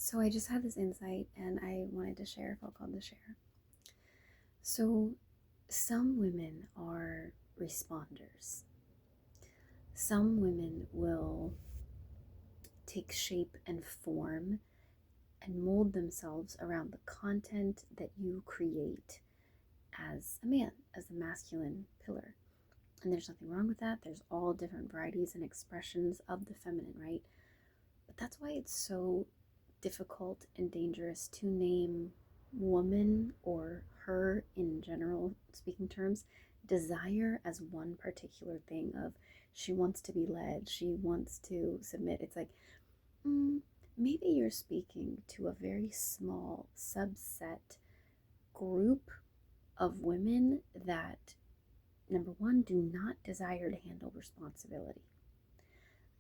So I just had this insight and I wanted to share, felt called to share. So some women are responders. Some women will take shape and form and mold themselves around the content that you create as a man, as the masculine pillar. And there's nothing wrong with that. There's all different varieties and expressions of the feminine, right? But that's why it's so difficult and dangerous to name woman or her in general speaking terms desire as one particular thing of she wants to be led, she wants to submit. It's like, mm, maybe you're speaking to a very small subset group of women that, number one, do not desire to handle responsibility.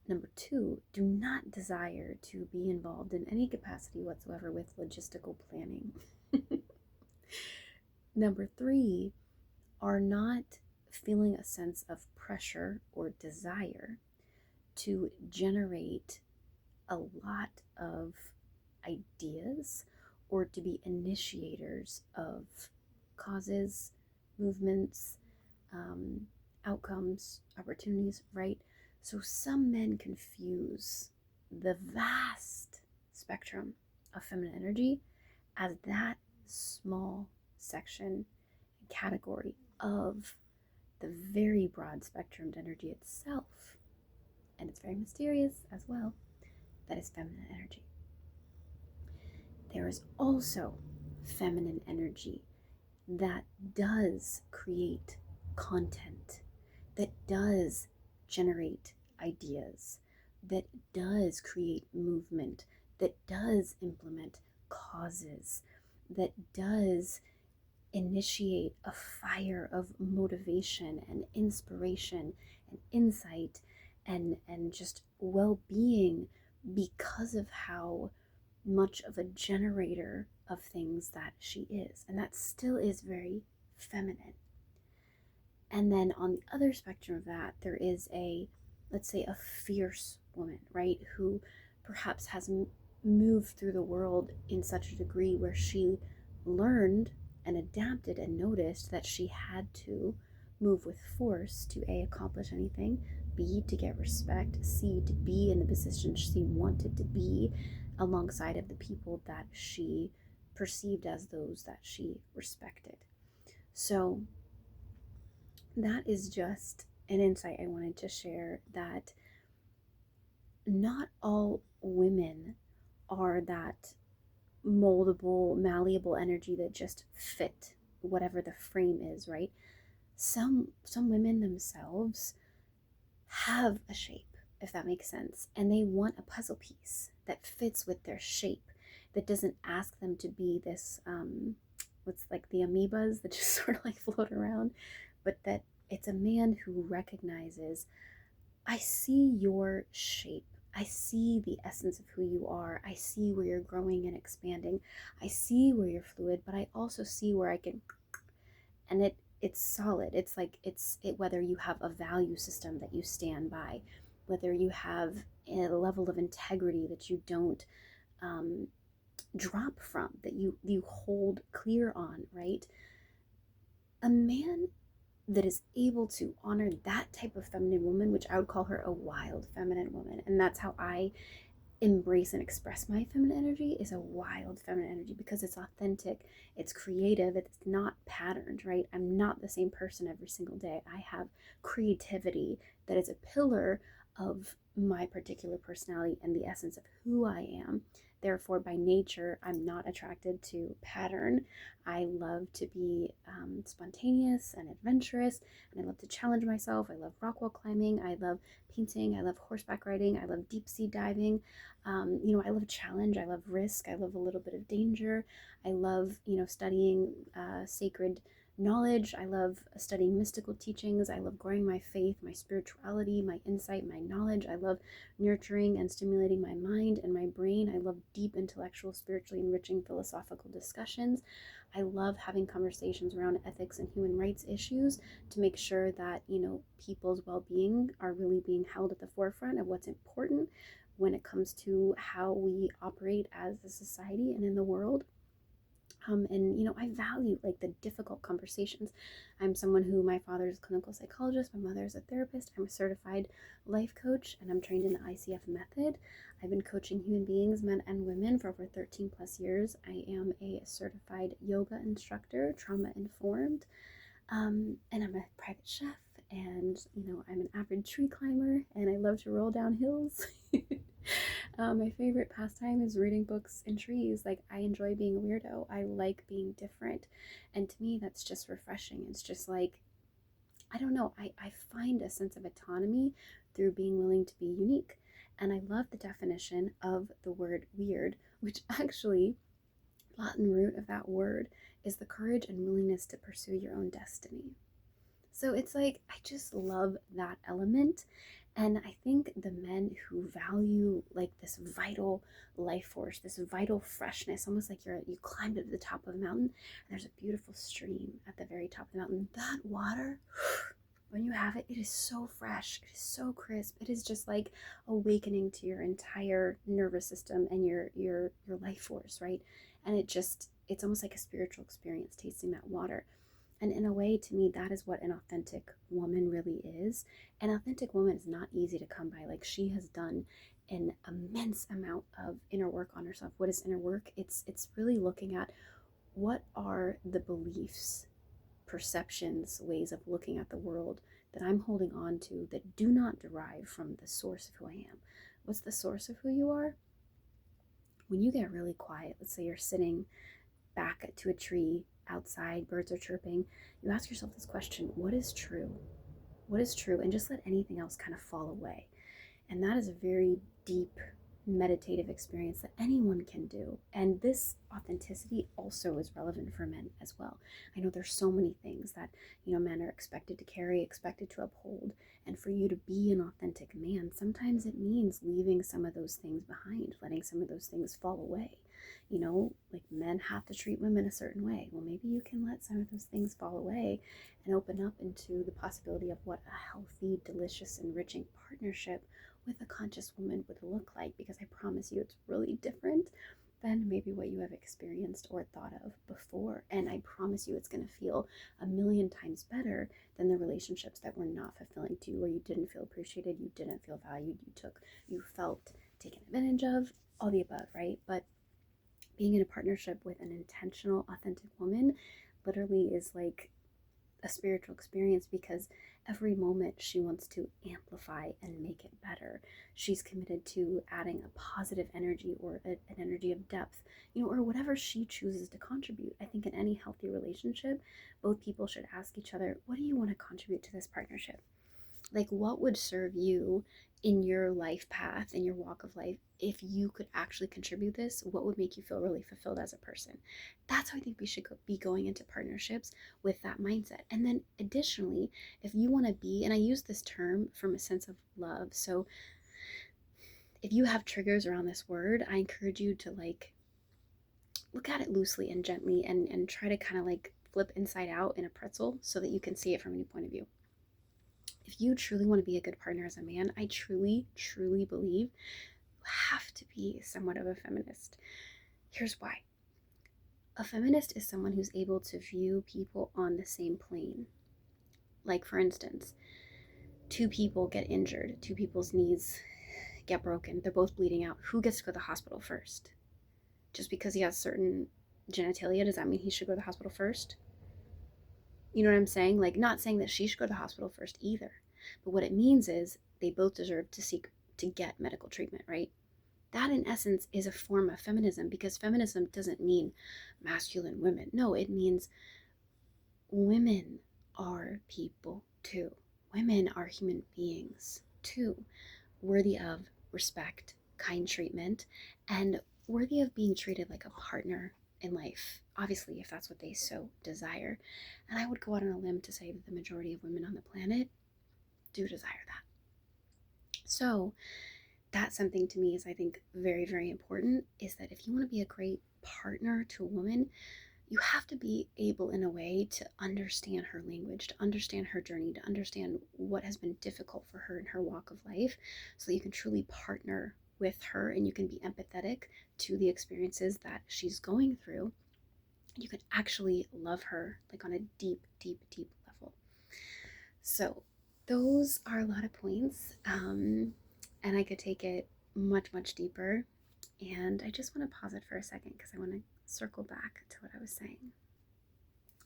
Number two, do not desire to be involved in any capacity whatsoever with logistical planning. Number three, are not feeling a sense of pressure or desire to generate a lot of ideas or to be initiators of causes, movements, outcomes, opportunities, right? So some men confuse the vast spectrum of feminine energy as that small section and category of the very broad spectrum energy itself. And it's very mysterious as well. That is feminine energy. There is also feminine energy that does create content, that does generate ideas, that does create movement, that does implement causes, that does initiate a fire of motivation and inspiration and insight and just well-being because of how much of a generator of things that she is. And that still is very feminine. And then on the other spectrum of that, there is let's say, a fierce woman, right? Who perhaps has moved through the world in such a degree where she learned and adapted and noticed that she had to move with force to A, accomplish anything, B, to get respect, C, to be in the position she wanted to be alongside of the people that she perceived as those that she respected. So that is just an insight I wanted to share, that not all women are that moldable, malleable energy that just fit whatever the frame is, right? Some women themselves have a shape, if that makes sense, and they want a puzzle piece that fits with their shape, that doesn't ask them to be this what's like the amoebas that just sort of like float around, but that it's a man who recognizes, I see your shape. I see the essence of who you are. I see where you're growing and expanding. I see where you're fluid, but I also see where I can, and it's solid. It's like whether you have a value system that you stand by, whether you have a level of integrity that you don't drop from, that you hold clear on, right? A man that is able to honor that type of feminine woman, which I would call her a wild feminine woman, and that's how I embrace and express my feminine energy, is a wild feminine energy, because it's authentic, it's creative, it's not patterned, right? I'm not the same person every single day. I have creativity that is a pillar of my particular personality and the essence of who I am. Therefore, by nature, I'm not attracted to pattern. I love to be spontaneous and adventurous, and I love to challenge myself. I love rock wall climbing. I love painting. I love horseback riding. I love deep sea diving. I love challenge. I love risk. I love a little bit of danger. I love, studying sacred knowledge. I love studying mystical teachings. I love growing my faith, my spirituality, my insight, my knowledge. I love nurturing and stimulating my mind and my brain. I love deep intellectual, spiritually enriching philosophical discussions. I love having conversations around ethics and human rights issues to make sure that, people's well-being are really being held at the forefront of what's important, when it comes to how we operate as a society and in the world. And I value like the difficult conversations. I'm someone who, my father is a clinical psychologist, my mother is a therapist, I'm a certified life coach, and I'm trained in the ICF method. I've been coaching human beings, men and women, for over 13 plus years. I am a certified yoga instructor, trauma informed, and I'm a private chef, and I'm an avid tree climber, and I love to roll down hills. My favorite pastime is reading books in trees. Like, I enjoy being a weirdo. I like being different. And to me, that's just refreshing. It's just like, I don't know, I find a sense of autonomy through being willing to be unique. And I love the definition of the word weird, which actually, Latin root of that word is the courage and willingness to pursue your own destiny. So it's like, I just love that element. And I think the men who value like this vital life force, this vital freshness, almost like you climbed up to the top of a mountain and there's a beautiful stream at the very top of the mountain. That water, when you have it, it is so fresh, it is so crisp. It is just like awakening to your entire nervous system and your life force, right? And it's almost like a spiritual experience tasting that water. And in a way, to me, that is what an authentic woman really is. An authentic woman is not easy to come by. Like, she has done an immense amount of inner work on herself. What is inner work? It's really looking at what are the beliefs, perceptions, ways of looking at the world that I'm holding on to that do not derive from the source of who I am. What's the source of who you are? When you get really quiet, let's say you're sitting back to a tree outside, birds are chirping, you ask yourself this question: what is true? What is true? And just let anything else kind of fall away. And that is a very deep meditative experience that anyone can do. And this authenticity also is relevant for men as well. I know there's so many things that, men are expected to carry, expected to uphold. And for you to be an authentic man, sometimes it means leaving some of those things behind, letting some of those things fall away. Like, men have to treat women a certain way. Well, maybe you can let some of those things fall away and open up into the possibility of what a healthy, delicious, enriching partnership with a conscious woman would look like, because I promise you it's really different than maybe what you have experienced or thought of before. And I promise you it's going to feel a million times better than the relationships that were not fulfilling to you, where you didn't feel appreciated, you didn't feel valued, you felt taken advantage of, all the above, right? But being in a partnership with an intentional, authentic woman literally is like a spiritual experience, because every moment she wants to amplify and make it better. She's committed to adding a positive energy, or an energy of depth, or whatever she chooses to contribute. I think in any healthy relationship, both people should ask each other, what do you want to contribute to this partnership? Like, what would serve you in your life path, in your walk of life? If you could actually contribute this, what would make you feel really fulfilled as a person? That's how I think we should be going into partnerships, with that mindset. And then additionally, if you want to be, and I use this term from a sense of love, so if you have triggers around this word, I encourage you to like look at it loosely and gently, and try to kind of like flip inside out in a pretzel so that you can see it from any point of view. If you truly want to be a good partner as a man, I truly, truly believe you have to be somewhat of a feminist. Here's why. A feminist is someone who's able to view people on the same plane. Like, for instance, two people get injured, two people's knees get broken, they're both bleeding out. Who gets to go to the hospital first? Just because he has certain genitalia, does that mean he should go to the hospital first? You know what I'm saying? Like, not saying that she should go to the hospital first either. But what it means is they both deserve to get medical treatment, right? That in essence is a form of feminism, because feminism doesn't mean masculine women. No, it means women are people too. Women are human beings too, worthy of respect, kind treatment, and worthy of being treated like a partner in life, obviously, if that's what they so desire. And I would go out on a limb to say that the majority of women on the planet do desire that. So that's something to me is, I think, very, very important, is that if you want to be a great partner to a woman, you have to be able in a way to understand her language, to understand her journey, to understand what has been difficult for her in her walk of life, so that you can truly partner with her and you can be empathetic to the experiences that she's going through, you can actually love her like on a deep, deep, deep level. So those are a lot of points, and I could take it much, much deeper. And I just want to pause it for a second because I want to circle back to what I was saying.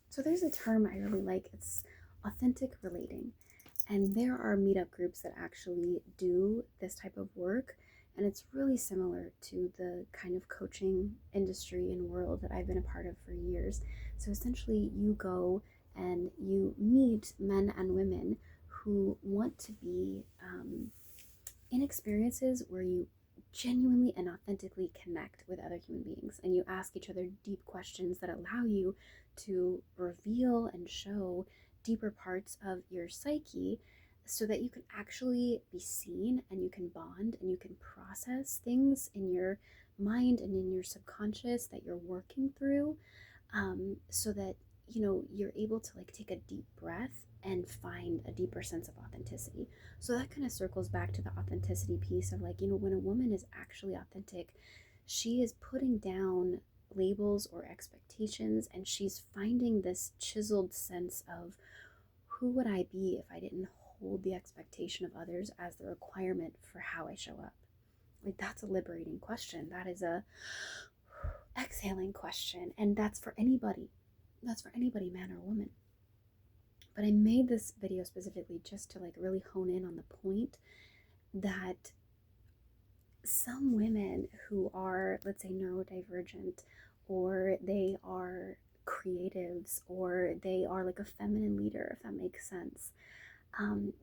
So there's a term I really like. It's authentic relating. And there are meetup groups that actually do this type of work. And it's really similar to the kind of coaching industry and world that I've been a part of for years. So essentially, you go and you meet men and women who want to be in experiences where you genuinely and authentically connect with other human beings, and you ask each other deep questions that allow you to reveal and show deeper parts of your psyche so that you can actually be seen and you can bond and you can process things in your mind and in your subconscious that you're working through, so that you're able to like take a deep breath and find a deeper sense of authenticity. So that kind of circles back to the authenticity piece of like, when a woman is actually authentic, she is putting down labels or expectations, and she's finding this chiseled sense of who would I be if I didn't hold the expectation of others as the requirement for how I show up. Like, that's a liberating question. That is a exhaling question, and that's for anybody. That's for anybody, man or woman. But I made this video specifically just to like really hone in on the point that some women who are, let's say, neurodivergent, or they are creatives, or they are like a feminine leader, if that makes sense,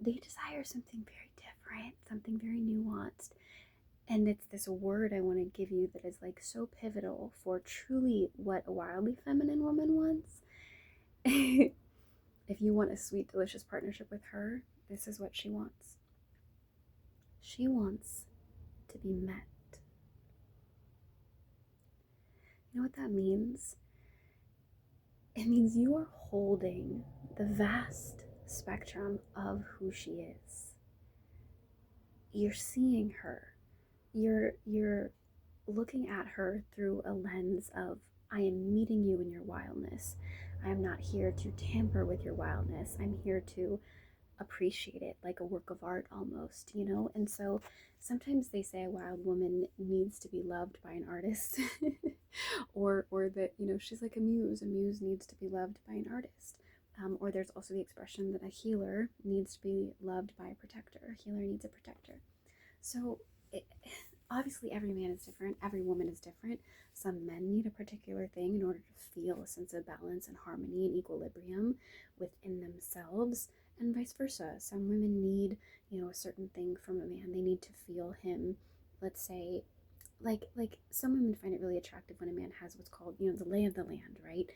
they desire something very different, something very nuanced. And it's this word I want to give you that is like so pivotal for truly what a wildly feminine woman wants. If you want a sweet, delicious partnership with her, this is what she wants. She wants to be met. You know what that means? It means you are holding the vast spectrum of who she is. You're seeing her. You're looking at her through a lens of, I am meeting you in your wildness. I am not here to tamper with your wildness. I'm here to appreciate it like a work of art almost, And so sometimes they say a wild woman needs to be loved by an artist, or that she's like a muse. A muse needs to be loved by an artist. Or there's also the expression that a healer needs to be loved by a protector. A healer needs a protector. So obviously every man is different, every woman is different. Some men need a particular thing in order to feel a sense of balance and harmony and equilibrium within themselves, and vice versa. Some women need, a certain thing from a man. They need to feel him, let's say, like some women find it really attractive when a man has what's called, the lay of the land, right?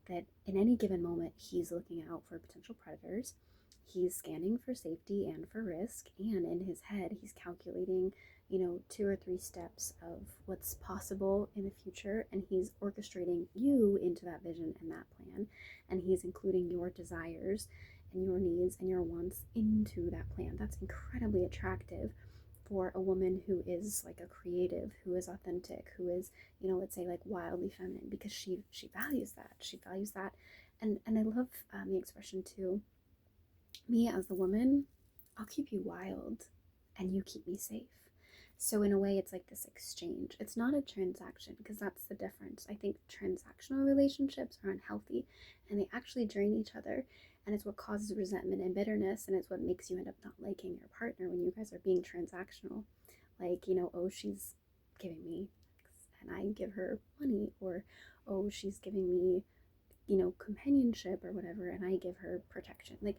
That in any given moment he's looking out for potential predators, he's scanning for safety and for risk, and in his head he's calculating 2 or 3 steps of what's possible in the future, and he's orchestrating you into that vision and that plan, and he's including your desires and your needs and your wants into that plan. That's incredibly attractive for a woman who is like a creative, who is authentic, who is, let's say like wildly feminine, because she values that. And I love the expression too, me as the woman, I'll keep you wild and you keep me safe. So in a way, it's like this exchange. It's not a transaction, because that's the difference. I think transactional relationships are unhealthy and they actually drain each other. And it's what causes resentment and bitterness. And it's what makes you end up not liking your partner when you guys are being transactional. Like, oh, she's giving me X and I give her money. Or, oh, she's giving me, companionship or whatever, and I give her protection. Like,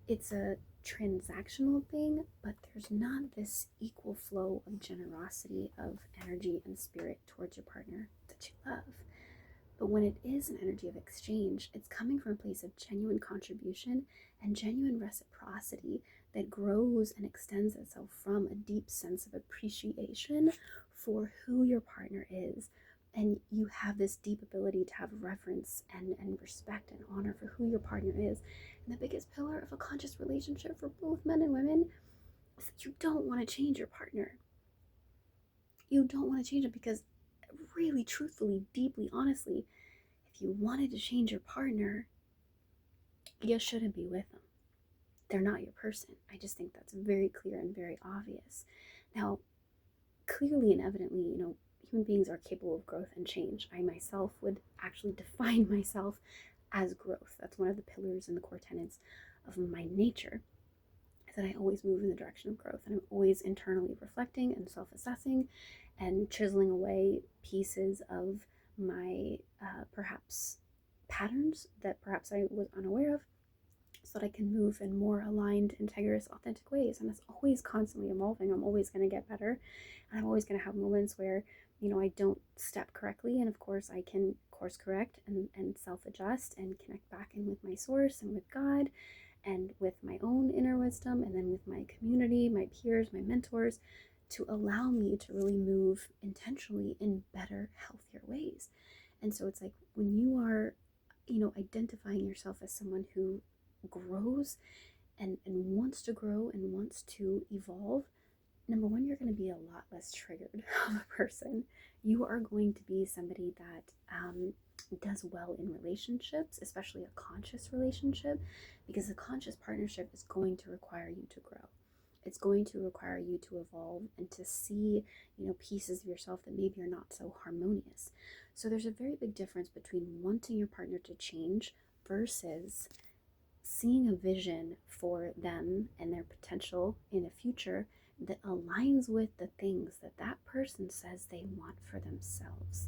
it's a transactional thing, but there's not this equal flow of generosity, of energy and spirit towards your partner that you love. But when it is an energy of exchange, it's coming from a place of genuine contribution and genuine reciprocity that grows and extends itself from a deep sense of appreciation for who your partner is. And you have this deep ability to have reverence and respect and honor for who your partner is. And the biggest pillar of a conscious relationship for both men and women is that you don't want to change your partner. You don't want to change them because, really, truthfully, deeply, honestly, if you wanted to change your partner, you shouldn't be with them. They're not your person. I just think that's very clear and very obvious. Now, clearly and evidently, human beings are capable of growth and change. I myself would actually define myself as growth. That's one of the pillars and the core tenets of my nature, is that I always move in the direction of growth, and I'm always internally reflecting and self-assessing and chiseling away pieces of my perhaps patterns that perhaps I was unaware of, so that I can move in more aligned, integrous, authentic ways. And it's always constantly evolving. I'm always going to get better. And I'm always going to have moments where, I don't step correctly. And of course, I can course correct and self adjust and connect back in with my source and with God and with my own inner wisdom, and then with my community, my peers, my mentors, to allow me to really move intentionally in better, healthier ways. And so it's like, when you are, identifying yourself as someone who grows and wants to grow and wants to evolve, number one, you're going to be a lot less triggered of a person. You are going to be somebody that does well in relationships, especially a conscious relationship, because a conscious partnership is going to require you to grow. It's going to require you to evolve and to see, pieces of yourself that maybe are not so harmonious. So there's a very big difference between wanting your partner to change versus seeing a vision for them and their potential in the future that aligns with the things that that person says they want for themselves.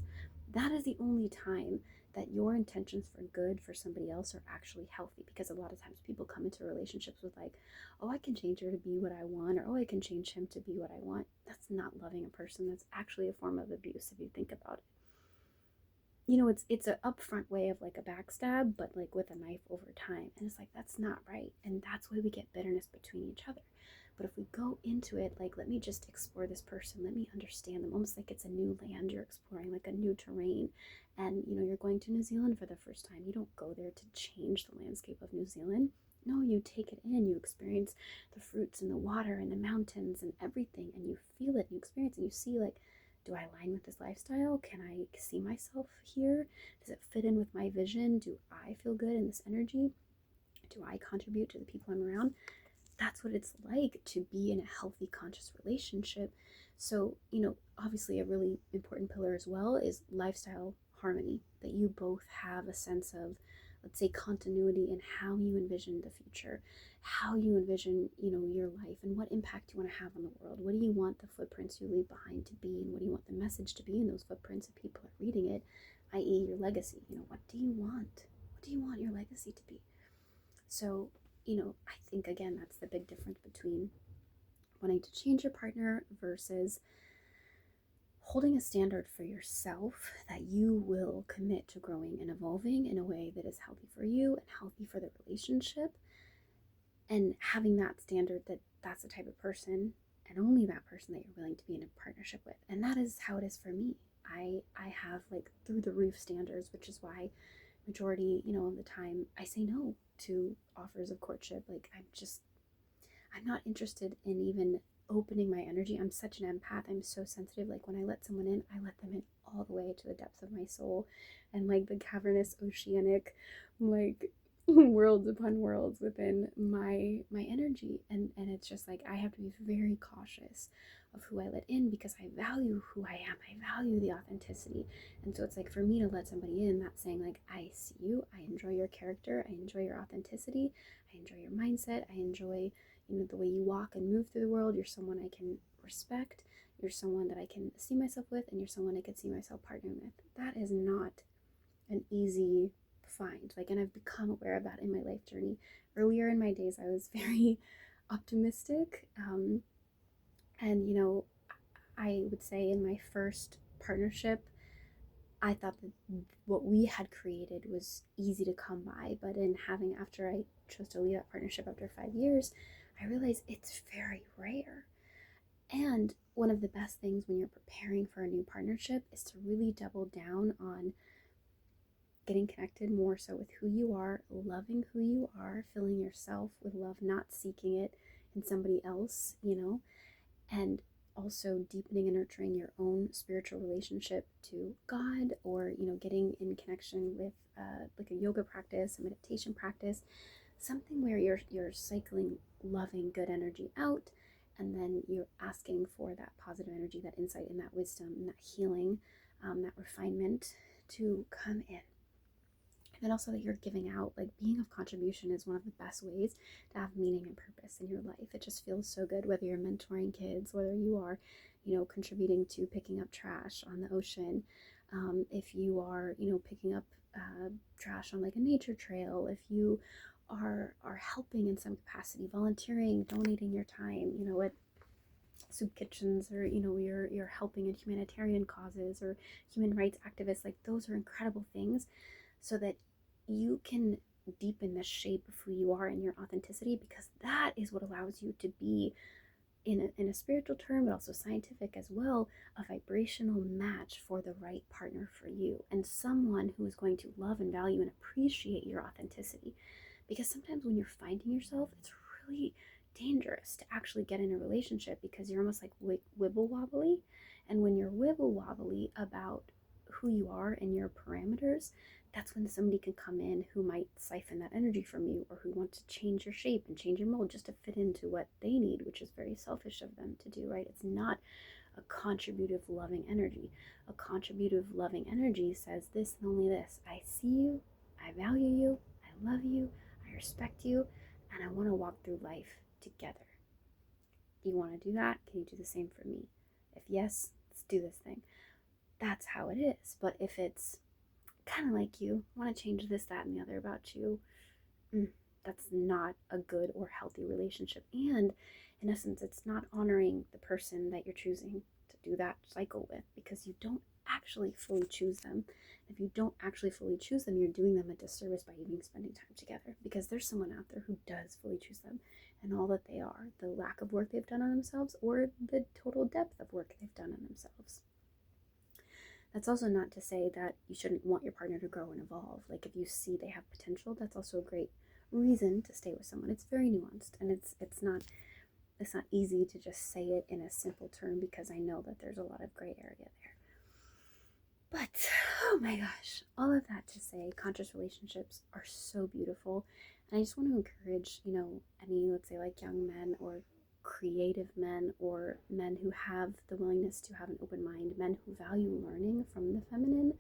That is the only time that your intentions for good for somebody else are actually healthy, because a lot of times people come into relationships with like, oh, I can change her to be what I want, or oh, I can change him to be what I want. That's not loving a person. That's actually a form of abuse if you think about it. It's an upfront way of like a backstab, but like with a knife over time. And it's like, that's not right. And that's why we get bitterness between each other. But if we go into it like, let me just explore this person, let me understand them, almost like it's a new land you're exploring, like a new terrain. And you're going to New Zealand for the first time. You don't go there to change the landscape of New Zealand. No, you take it in, you experience the fruits and the water and the mountains and everything, and you feel it, and you experience it, and you see like, do I align with this lifestyle? Can I see myself here? Does it fit in with my vision? Do I feel good in this energy? Do I contribute to the people I'm around? That's what it's like to be in a healthy, conscious relationship. So, obviously, a really important pillar as well is lifestyle harmony, that you both have a sense of, let's say, continuity in how you envision the future, how you envision, your life, and what impact you want to have on the world. What do you want the footprints you leave behind to be, and what do you want the message to be in those footprints if people are reading it, i.e. your legacy? What do you want? What do you want your legacy to be? So, I think, again, that's the big difference between wanting to change your partner versus holding a standard for yourself that you will commit to growing and evolving in a way that is healthy for you and healthy for the relationship, and having that standard that that's the type of person and only that person that you're willing to be in a partnership with. And that is how it is for me. I have like through the roof standards, which is why majority, of the time I say no to offers of courtship. Like, I'm not interested in even opening my energy. I'm such an empath. I'm so sensitive. Like, when I let someone in, I let them in all the way to the depths of my soul, and like the cavernous oceanic like worlds upon worlds within my energy. And it's just like, I have to be very cautious of who I let in, because I value who I am. I value the authenticity. And so it's like, for me to let somebody in, that's saying like, I see you, I enjoy your character, I enjoy your authenticity, I enjoy your mindset, I enjoy the way you walk and move through the world. You're someone I can respect, you're someone that I can see myself with, and you're someone I could see myself partnering with. That is not an easy find. Like, and I've become aware of that in my life journey. Earlier in my days, I was very optimistic, and I would say in my first partnership, I thought that what we had created was easy to come by. But after I chose to leave that partnership after 5 years, I realized it's very rare. And one of the best things when you're preparing for a new partnership is to really double down on getting connected more so with who you are, loving who you are, filling yourself with love, not seeking it in somebody else, and also deepening and nurturing your own spiritual relationship to God, or getting in connection with like a yoga practice, a meditation practice, something where you're cycling loving good energy out, and then you're asking for that positive energy, that insight, and that wisdom, and that healing, that refinement to come in. And then also that you're giving out, like being of contribution is one of the best ways to have meaning and purpose in your life. It just feels so good, whether you're mentoring kids, whether you are, contributing to picking up trash on the ocean, if you are, picking up trash on like a nature trail, if you are helping in some capacity, volunteering, donating your time, at soup kitchens, or you're helping in humanitarian causes or human rights activists. Like, those are incredible things, so that you can deepen the shape of who you are and your authenticity, because that is what allows you to be, in a spiritual term, but also scientific as well, a vibrational match for the right partner for you, and someone who is going to love and value and appreciate your authenticity. Because sometimes when you're finding yourself, it's really dangerous to actually get in a relationship, because you're almost like wibble wobbly. And when you're wibble wobbly about who you are and your parameters, that's when somebody can come in who might siphon that energy from you, or who wants to change your shape and change your mold just to fit into what they need, which is very selfish of them to do, right? It's not a contributive, loving energy. A contributive, loving energy says this and only this: I see you, I value you, I love you, I respect you, and I want to walk through life together. Do you want to do that? Can you do the same for me? If yes, let's do this thing. That's how it is. But if it's kind of like you want to change this, that, and the other about you, that's not a good or healthy relationship. And in essence, it's not honoring the person that you're choosing to do that cycle with, because you don't actually fully choose them. If you don't actually fully choose them, you're doing them a disservice by even spending time together, because there's someone out there who does fully choose them, and all that they are, the lack of work they've done on themselves, or the total depth of work they've done on themselves. That's also not to say that you shouldn't want your partner to grow and evolve. Like, if you see they have potential, that's also a great reason to stay with someone. It's very nuanced, and it's not easy to just say it in a simple term, because I know that there's a lot of gray area there. But oh my gosh, all of that to say, conscious relationships are so beautiful, and I just want to encourage, any, let's say, like young men or creative men, or men who have the willingness to have an open mind, men who value learning from the feminine,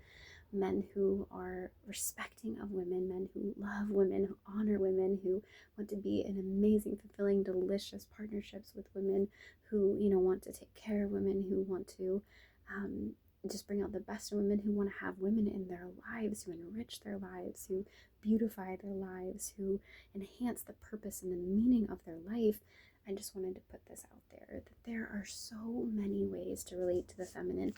men who are respecting of women, men who love women, who honor women, who want to be in amazing, fulfilling, delicious partnerships with women, who, want to take care of women, who want to just bring out the best in women, who want to have women in their lives, who enrich their lives, who beautify their lives, who enhance the purpose and the meaning of their life. I just wanted to put this out there, that there are so many ways to relate to the feminine,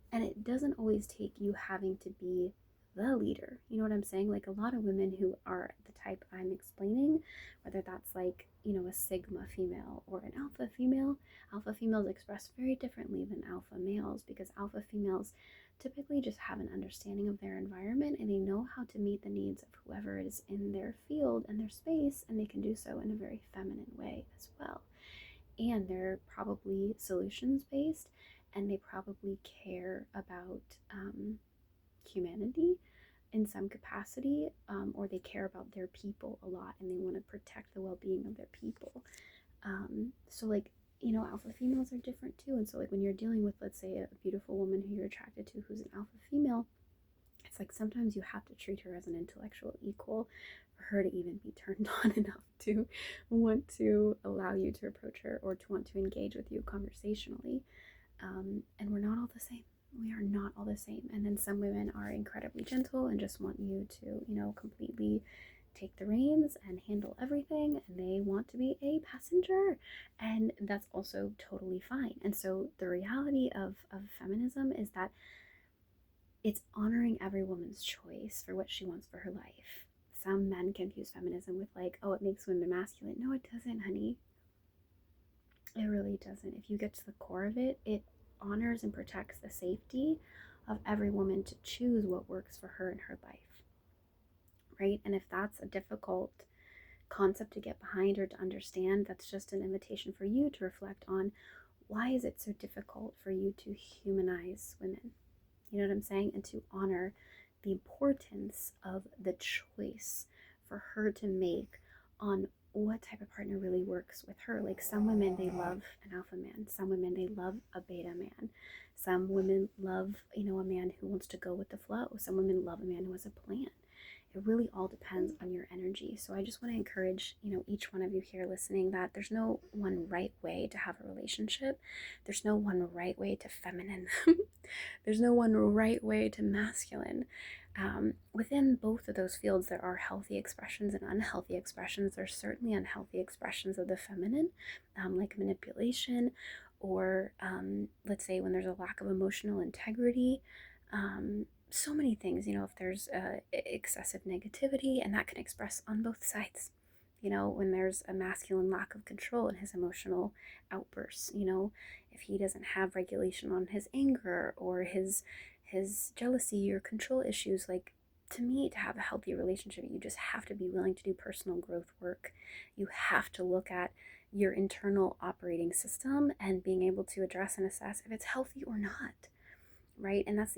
and it doesn't always take you having to be the leader. You know what I'm saying? Like, a lot of women who are the type I'm explaining, whether that's like, a sigma female or an alpha females express very differently than alpha males, because alpha females typically just have an understanding of their environment, and they know how to meet the needs of whoever is in their field and their space, and they can do so in a very feminine way as well. And they're probably solutions based, and they probably care about humanity in some capacity, or they care about their people a lot, and they want to protect the well-being of their people. So like, alpha females are different too. And so like, when you're dealing with, let's say, a beautiful woman who you're attracted to who's an alpha female, it's like sometimes you have to treat her as an intellectual equal for her to even be turned on enough to want to allow you to approach her, or to want to engage with you conversationally. And we're not all the same. We are not all the same. And then some women are incredibly gentle and just want you to, completely take the reins and handle everything, and they want to be a passenger, and that's also totally fine. And so the reality of feminism is that it's honoring every woman's choice for what she wants for her life. Some men confuse feminism with like, oh, it makes women masculine. No, it doesn't, honey. It really doesn't. If you get to the core of it, it honors and protects the safety of every woman to choose what works for her in her life, right? And if that's a difficult concept to get behind or to understand, that's just an invitation for you to reflect on why is it so difficult for you to humanize women? You know what I'm saying? And to honor the importance of the choice for her to make on what type of partner really works with her. Like some women, they love an alpha man. Some women, they love a beta man. Some women love, a man who wants to go with the flow. Some women love a man who has a plan. It really all depends on your energy. So I just want to encourage, each one of you here listening that there's no one right way to have a relationship. There's no one right way to feminine. There's no one right way to masculine. Within both of those fields, there are healthy expressions and unhealthy expressions. There's certainly unhealthy expressions of the feminine, like manipulation, or let's say when there's a lack of emotional integrity. So many things, if there's excessive negativity, and that can express on both sides. When there's a masculine lack of control in his emotional outbursts, if he doesn't have regulation on his anger or his jealousy or control issues, like, to me, to have a healthy relationship, you just have to be willing to do personal growth work. You have to look at your internal operating system and being able to address and assess if it's healthy or not, right? And that's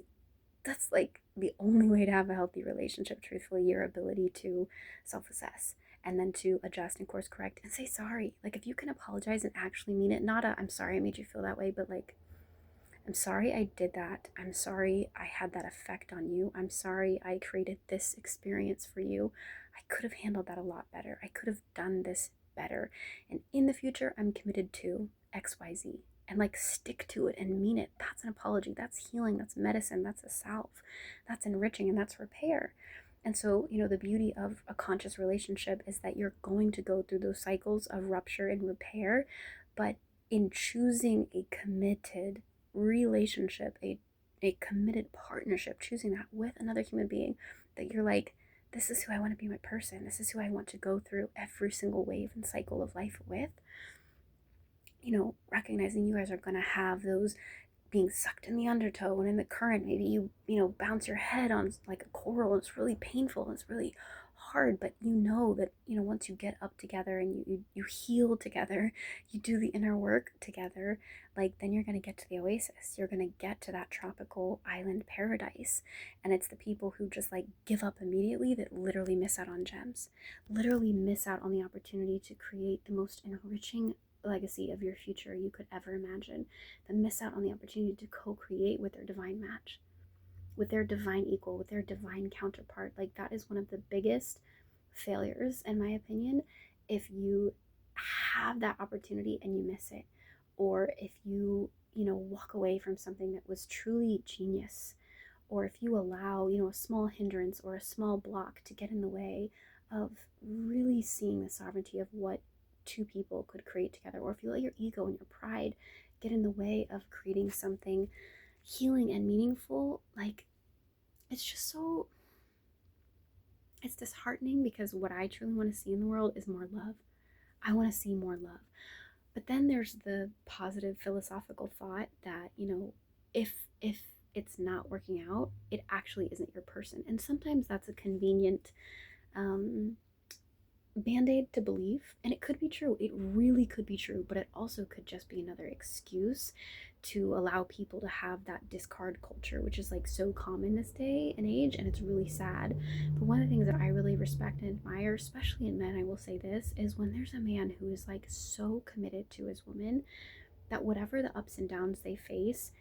like the only way to have a healthy relationship, truthfully, your ability to self-assess and then to adjust and course correct and say sorry. Like, if you can apologize and actually mean it, not I'm sorry I made you feel that way, but like, I'm sorry I did that. I'm sorry I had that effect on you. I'm sorry I created this experience for you. I could have handled that a lot better. I could have done this better. And in the future, I'm committed to XYZ. And like, stick to it and mean it. That's an apology. That's healing. That's medicine. That's a salve. That's enriching, and that's repair. And so, the beauty of a conscious relationship is that you're going to go through those cycles of rupture and repair, but in choosing a committed relationship, a committed partnership, choosing that with another human being, that you're like, this is who I want to be my person. This is who I want to go through every single wave and cycle of life with. Recognizing you guys are going to have those being sucked in the undertow and in the current. Maybe you bounce your head on like a coral, and it's really painful and it's really hard, but that once you get up together and you heal together, you do the inner work together, like, then you're going to get to the oasis. You're going to get to that tropical island paradise. And it's the people who just like give up immediately that literally miss out on gems, literally miss out on the opportunity to create the most enriching legacy of your future you could ever imagine, that miss out on the opportunity to co-create with their divine match, with their divine equal, with their divine counterpart. Like, that is one of the biggest failures, in my opinion, if you have that opportunity and you miss it, or if you walk away from something that was truly genius, or if you allow a small hindrance or a small block to get in the way of really seeing the sovereignty of what two people could create together, or if you let your ego and your pride get in the way of creating something healing and meaningful, like, it's disheartening, because what I truly want to see in the world is more love. I want to see more love. But then there's the positive philosophical thought that, if it's not working out, it actually isn't your person. And sometimes that's a convenient band-aid to believe, and it could be true. It really could be true, but it also could just be another excuse to allow people to have that discard culture, which is like so common this day and age, and it's really sad. But one of the things that I really respect and admire, especially in men, I will say this, is when there's a man who is like so committed to his woman that whatever the ups and downs they face,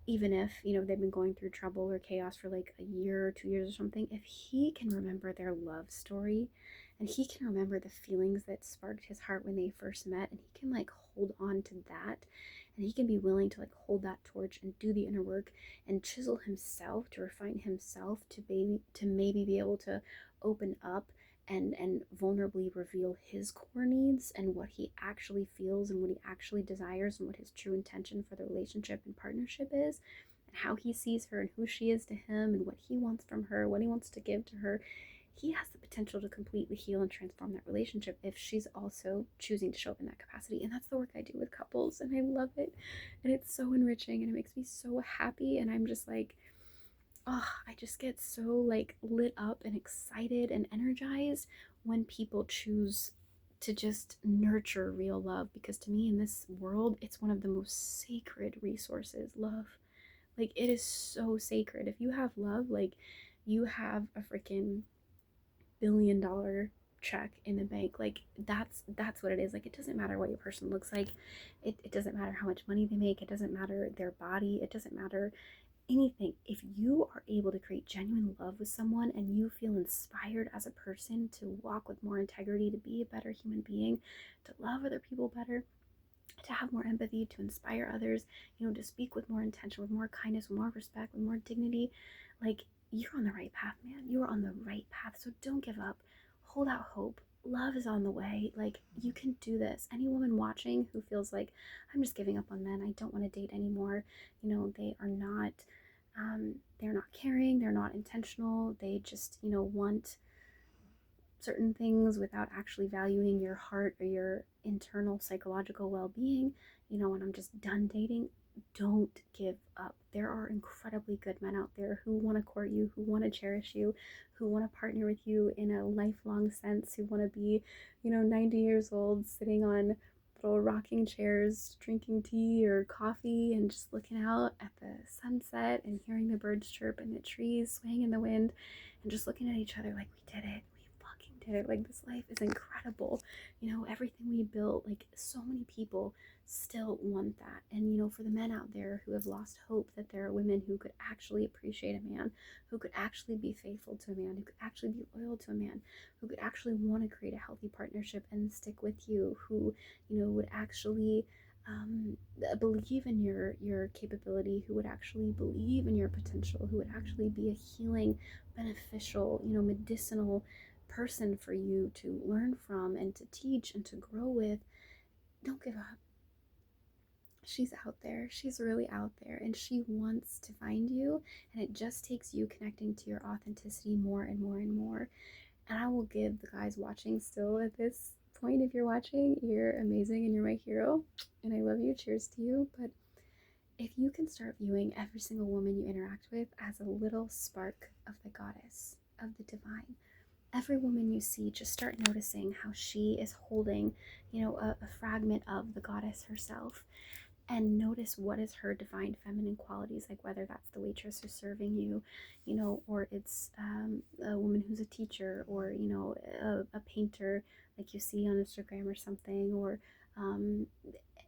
even if they've been going through trouble or chaos for like a year or 2 years or something, if he can remember their love story, and he can remember the feelings that sparked his heart when they first met, and he can like hold on to that, and he can be willing to like hold that torch and do the inner work and chisel himself to refine himself to maybe be able to open up and vulnerably reveal his core needs and what he actually feels and what he actually desires and what his true intention for the relationship and partnership is, and how he sees her and who she is to him and what he wants from her, what he wants to give to her. He has the potential to completely heal and transform that relationship if she's also choosing to show up in that capacity. And that's the work I do with couples, and I love it, and it's so enriching, and it makes me so happy. And I'm just like, oh, I just get so like lit up and excited and energized when people choose to just nurture real love, because to me in this world it's one of the most sacred resources, love. Like it is so sacred. If you have love, like you have a freaking $1 billion check in the bank. Like that's what it is. Like it doesn't matter what your person looks like, it doesn't matter how much money they make, it doesn't matter their body, it doesn't matter anything. If you are able to create genuine love with someone and you feel inspired as a person to walk with more integrity, to be a better human being, to love other people better, to have more empathy, to inspire others, to speak with more intention, with more kindness, with more respect, with more dignity, like you're on the right path, man. You're on the right path. So don't give up. Hold out hope. Love is on the way. Like you can do this. Any woman watching who feels like I'm just giving up on men, I don't want to date anymore, they are not they're not caring, they're not intentional, they just, want certain things without actually valuing your heart or your internal psychological well-being, and I'm just done dating. Don't give up. There are incredibly good men out there who want to court you, who want to cherish you, who want to partner with you in a lifelong sense, who want to be 90 years old sitting on little rocking chairs drinking tea or coffee and just looking out at the sunset and hearing the birds chirp and the trees swaying in the wind and just looking at each other like, we did it, did it. Like this life is incredible. Everything we built, like so many people still want that. And for the men out there who have lost hope that there are women who could actually appreciate a man, who could actually be faithful to a man, who could actually be loyal to a man, who could actually want to create a healthy partnership and stick with you, who would actually believe in your capability, who would actually believe in your potential, who would actually be a healing, beneficial, medicinal person for you to learn from and to teach and to grow with. Don't give up. She's out there. She's really out there, and she wants to find you, and it just takes you connecting to your authenticity more and more and more. And I will give the guys watching still at this point, if you're watching, you're amazing and you're my hero, and I love you. Cheers to you. But if you can start viewing every single woman you interact with as a little spark of the goddess, of the divine, every woman you see, just start noticing how she is holding, a fragment of the goddess herself. And notice what is her divine feminine qualities, like whether that's the waitress who's serving you, or it's a woman who's a teacher, or, a painter like you see on Instagram or something, or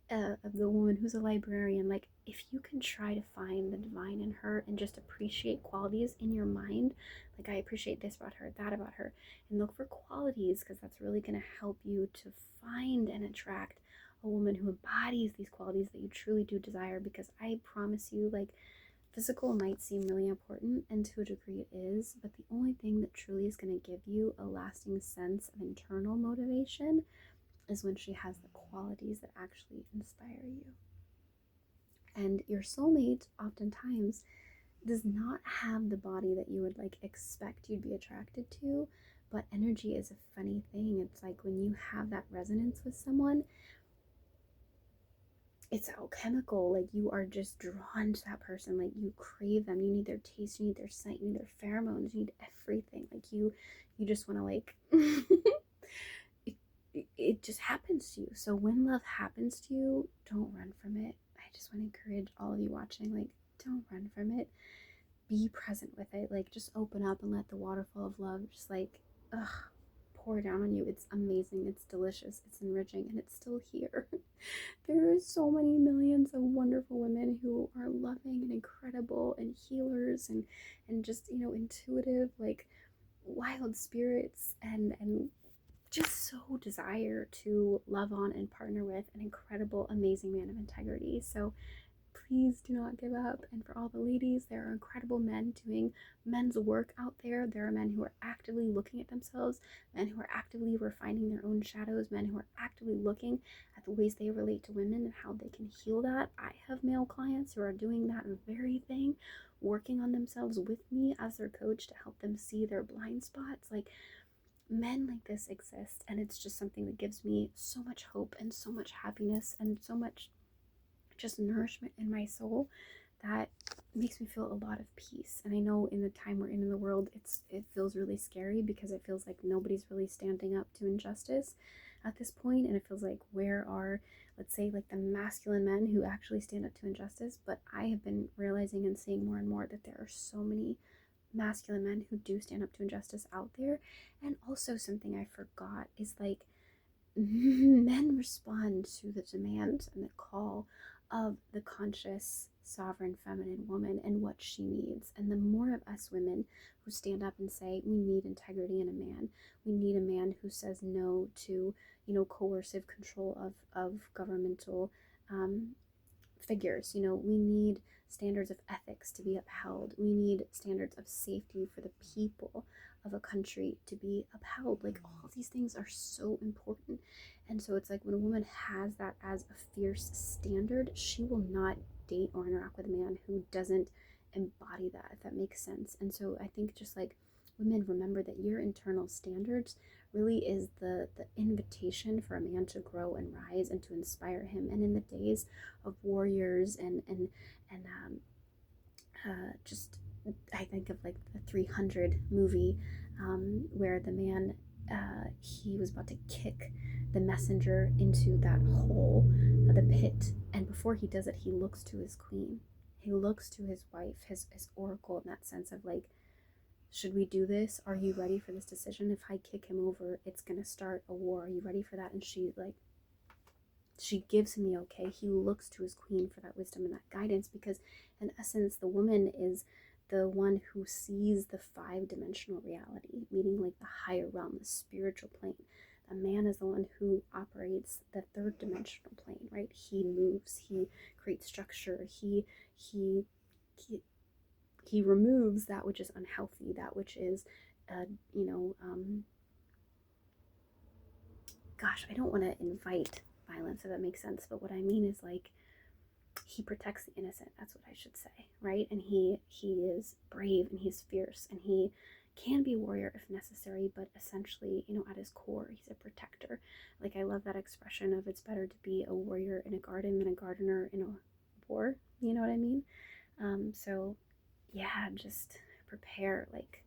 the woman who's a librarian. Like if you can try to find the divine in her and just appreciate qualities in your mind, like I appreciate this about her, that about her, and look for qualities, because that's really going to help you to find and attract a woman who embodies these qualities that you truly do desire. Because I promise you, like, physical might seem really important, and to a degree it is, but the only thing that truly is going to give you a lasting sense of internal motivation is when she has the qualities that actually inspire you. And your soulmate oftentimes does not have the body that you would like expect you'd be attracted to, but energy is a funny thing. It's like when you have that resonance with someone, it's alchemical. Like you are just drawn to that person, like you crave them, you need their taste, you need their scent, you need their pheromones, you need everything. Like you just want to like it just happens to you. So when love happens to you, don't run from it. I just want to encourage all of you watching, like, don't run from it. Be present with it. Like, just open up and let the waterfall of love just like, pour down on you. It's amazing. It's delicious. It's enriching, and it's still here. There are so many millions of wonderful women who are loving and incredible and healers and just, intuitive, like wild spirits, and just so desire to love on and partner with an incredible, amazing man of integrity. So please do not give up. And for all the ladies, there are incredible men doing men's work out there. There are men who are actively looking at themselves, men who are actively refining their own shadows, men who are actively looking at the ways they relate to women and how they can heal that. I have male clients who are doing that very thing, working on themselves with me as their coach to help them see their blind spots. Like, men like this exist, and it's just something that gives me so much hope and so much happiness and so much just nourishment in my soul that makes me feel a lot of peace. And I know in the time we're in the world, it feels really scary because it feels like nobody's really standing up to injustice. at this point, and it feels like, where are, let's say, like the masculine men who actually stand up to injustice? But I have been realizing and seeing more and more that there are so many masculine men who do stand up to injustice out there. And also, something I forgot is like, men respond to the demand and the call of the conscious, sovereign, feminine woman and what she needs. And the more of us women who stand up and say, we need integrity in a man, we need a man who says no to, coercive control of governmental figures. We need standards of ethics to be upheld. We need standards of safety for the people of a country to be upheld. Like, all of these things are so important. And so it's like, when a woman has that as a fierce standard, she will not date or interact with a man who doesn't embody that, if that makes sense. And so I think, just like, women, remember that your internal standards really is the invitation for a man to grow and rise and to inspire him. And in the days of warriors and just, I think of like the 300 movie, where the man, he was about to kick the messenger into that hole, the pit, and before he does it, he looks to his queen, he looks to his wife, his oracle, in that sense of like, should we do this? Are you ready for this decision? If I kick him over, it's gonna start a war. Are you ready for that? And she gives him the okay. He looks to his queen for that wisdom and that guidance, because in essence, the woman is the one who sees the 5-dimensional reality, meaning like the higher realm, the spiritual plane. A man is the one who operates the 3rd-dimensional plane, right? He moves, he creates structure, he he removes that which is unhealthy, that which is, uh, you know, gosh, I don't want to invite violence, if that makes sense. But what I mean is, like, he protects the innocent. That's what I should say, right? And he is brave and he's fierce and he can be a warrior if necessary, but essentially, at his core, he's a protector. Like, I love that expression of, it's better to be a warrior in a garden than a gardener in a war. You know what I mean? So yeah, just prepare, like,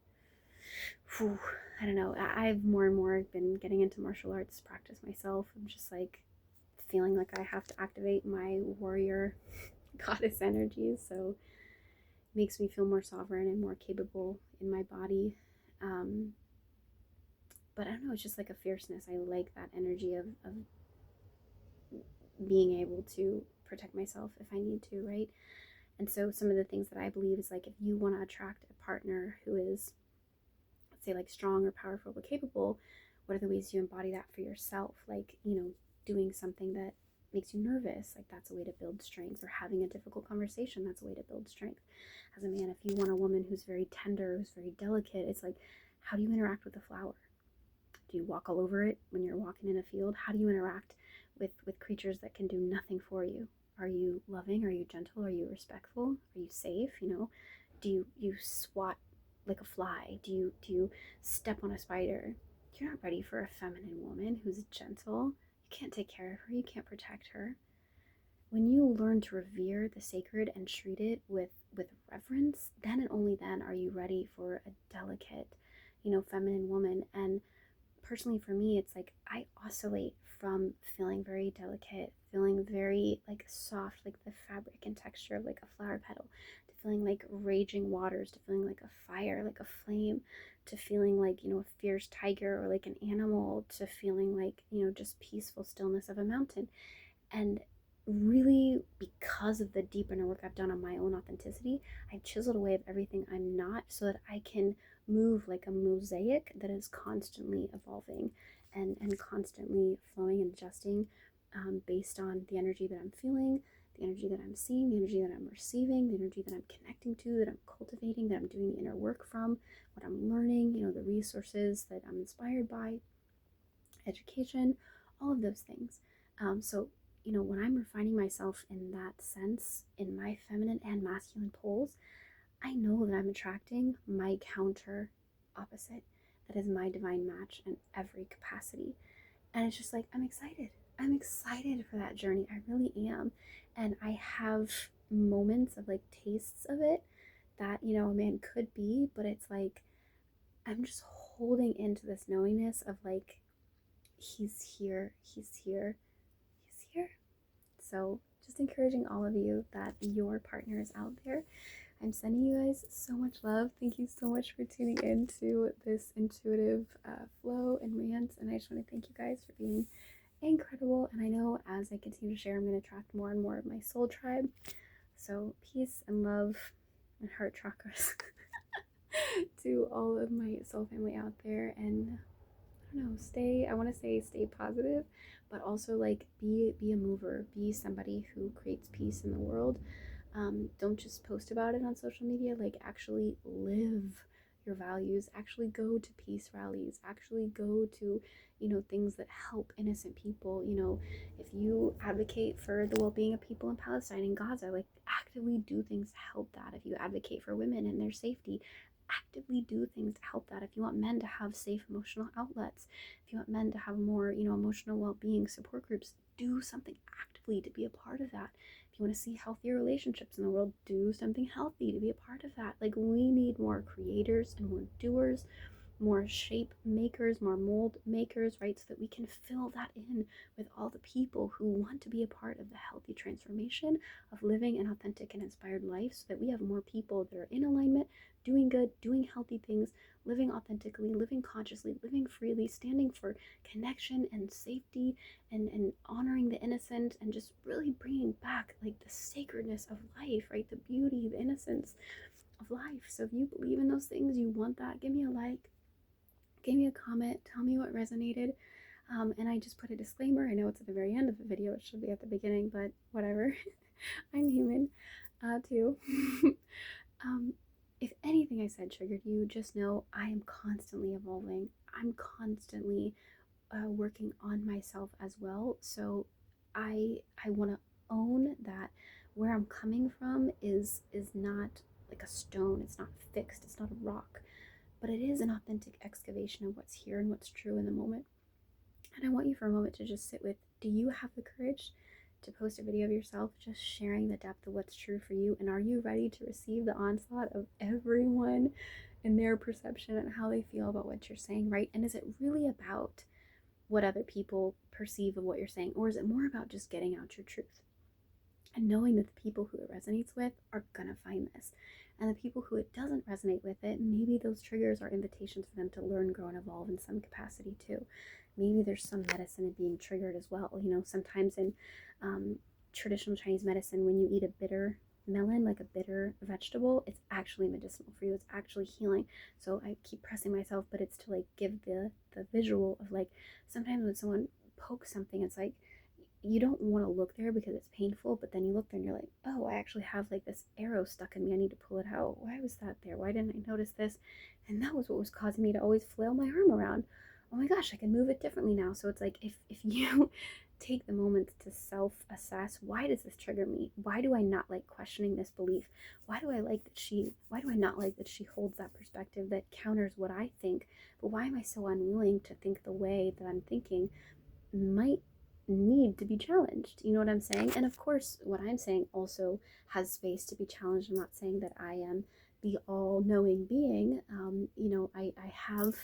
whew, I don't know. I've more and more been getting into martial arts practice myself. I'm just like feeling like I have to activate my warrior goddess energies. So it makes me feel more sovereign and more capable in my body. Um, but I don't know, it's just like a fierceness. I like that energy of being able to protect myself if I need to, right? And so some of the things that I believe is, like, if you want to attract a partner who is, let's say, like, strong or powerful but capable, what are the ways you embody that for yourself? Like, doing something that makes you nervous, like, that's a way to build strength. Or having a difficult conversation, that's a way to build strength. As a man, if you want a woman who's very tender, who's very delicate, it's like, how do you interact with a flower? Do you walk all over it when you're walking in a field? How do you interact with creatures that can do nothing for you? Are you loving? Are you gentle? Are you respectful? Are you safe? Do you swat like a fly? Do you step on a spider? You're not ready for a feminine woman who's gentle. You can't take care of her. You can't protect her. When you learn to revere the sacred and treat it with reverence, then and only then are you ready for a delicate, feminine woman. And personally, for me, it's like, I oscillate from feeling very delicate, feeling very like soft, like the fabric and texture of like a flower petal, to feeling like raging waters, to feeling like a fire, like a flame, to feeling like, a fierce tiger or like an animal, to feeling like, just peaceful stillness of a mountain. And really, because of the deep inner work I've done on my own authenticity, I've chiseled away of everything I'm not, so that I can move like a mosaic that is constantly evolving and constantly flowing and adjusting, based on the energy that I'm feeling, the energy that I'm seeing, the energy that I'm receiving, the energy that I'm connecting to, that I'm cultivating, that I'm doing the inner work from, what I'm learning, the resources that I'm inspired by, education, all of those things. So, when I'm refining myself in that sense, in my feminine and masculine poles, I know that I'm attracting my counter opposite. That is my divine match in every capacity. And it's just like, I'm excited. I'm excited for that journey. I really am. And I have moments of like tastes of it that, a man could be, but it's like, I'm just holding into this knowingness of like, he's here, he's here, he's here. So just encouraging all of you that your partner is out there. I'm sending you guys so much love. Thank you so much for tuning in to this intuitive flow and rant. And I just want to thank you guys for being incredible. And I know as I continue to share, I'm going to attract more and more of my soul tribe. So peace and love and heart chakras to all of my soul family out there. And I don't know, I want to say stay positive, but also like be a mover, be somebody who creates peace in the world. Don't just post about it on social media, like actually live your values, actually go to peace rallies, actually go to, things that help innocent people. If you advocate for the well-being of people in Palestine and Gaza, like actively do things to help that. If you advocate for women and their safety, actively do things to help that. If you want men to have safe emotional outlets, if you want men to have more, emotional well-being support groups, do something actively to be a part of that. If you want to see healthier relationships in the world, do something healthy to be a part of that. Like, we need more creators and more doers, more shape makers, more mold makers, right? So that we can fill that in with all the people who want to be a part of the healthy transformation of living an authentic and inspired life, so that we have more people that are in alignment, doing good, doing healthy things, living authentically, living consciously, living freely, standing for connection and safety, and honoring the innocent, and just really bringing back like the sacredness of life, right? The beauty, the innocence of life. So if you believe in those things, you want that, give me a like, give me a comment, tell me what resonated. And I just put a disclaimer. I know it's at the very end of the video, it should be at the beginning, but whatever. I'm human too. If anything I said triggered you, just know I am constantly evolving. I'm constantly working on myself as well. So I want to own that where I'm coming from is not like a stone. It's not fixed. It's not a rock, but it is an authentic excavation of what's here and what's true in the moment. And I want you for a moment to just sit with, do you have the courage to post a video of yourself just sharing the depth of what's true for you? And are you ready to receive the onslaught of everyone and their perception and how they feel about what you're saying, right? And is it really about what other people perceive of what you're saying? Or is it more about just getting out your truth and knowing that the people who it resonates with are gonna find this? And the people who it doesn't resonate with it, maybe those triggers are invitations for them to learn, grow, and evolve in some capacity too. Maybe there's some medicine in being triggered as well. Sometimes in traditional Chinese medicine, when you eat a bitter melon, like a bitter vegetable, it's actually medicinal for you. It's actually healing. So I keep pressing myself, but it's to like give the visual of like, sometimes when someone pokes something, it's like you don't want to look there because it's painful, but then you look there and you're like, oh, I actually have like this arrow stuck in me. I need to pull it out. Why was that there? Why didn't I notice this? And that was what was causing me to always flail my arm around. Oh my gosh, I can move it differently now. So it's like, if you take the moment to self-assess, why does this trigger me? Why do I not like questioning this belief? Why do I not like that she holds that perspective that counters what I think? But why am I so unwilling to think the way that I'm thinking might need to be challenged? You know what I'm saying? And of course, what I'm saying also has space to be challenged. I'm not saying that I am the all-knowing being. I have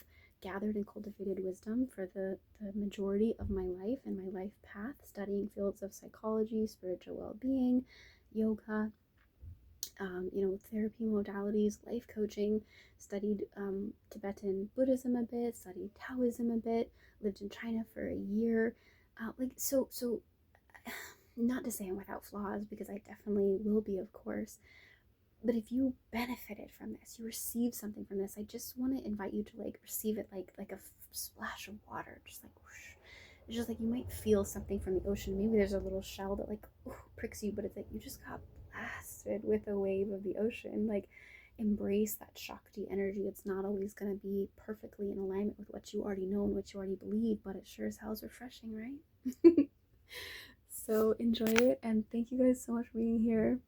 gathered and cultivated wisdom for the majority of my life and my life path, studying fields of psychology, spiritual well-being, yoga, therapy modalities, life coaching, studied Tibetan Buddhism a bit, studied Taoism a bit, lived in China for a year. So not to say I'm without flaws, because I definitely will be, of course. But if you benefited from this, you received something from this, I just want to invite you to like receive it like a splash of water, just like whoosh. It's just like you might feel something from the ocean. Maybe there's a little shell that like pricks you, but it's like you just got blasted with a wave of the ocean. Like, embrace that Shakti energy. It's not always going to be perfectly in alignment with what you already know and what you already believe, but it sure as hell is refreshing, right? So enjoy it, and thank you guys so much for being here.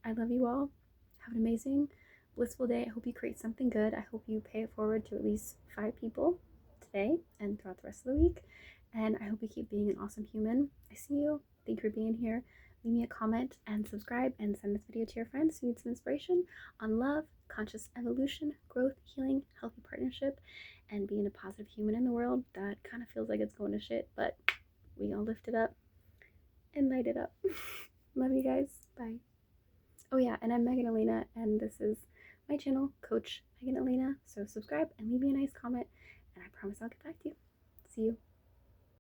I love you all. Have an amazing, blissful day. I hope you create something good. I hope you pay it forward to at least 5 people today and throughout the rest of the week. And I hope you keep being an awesome human. I see you. Thank you for being here. leave me a comment and subscribe and send this video to your friends who need some inspiration on love, conscious evolution, growth, healing, healthy partnership, and being a positive human in the world that kind of feels like it's going to shit, but we gonna lift it up and light it up. Love you guys. Bye. Oh yeah, and I'm Megan Elena, and this is my channel, Coach Megan Elena. So subscribe and leave me a nice comment, and I promise I'll get back to you. See you.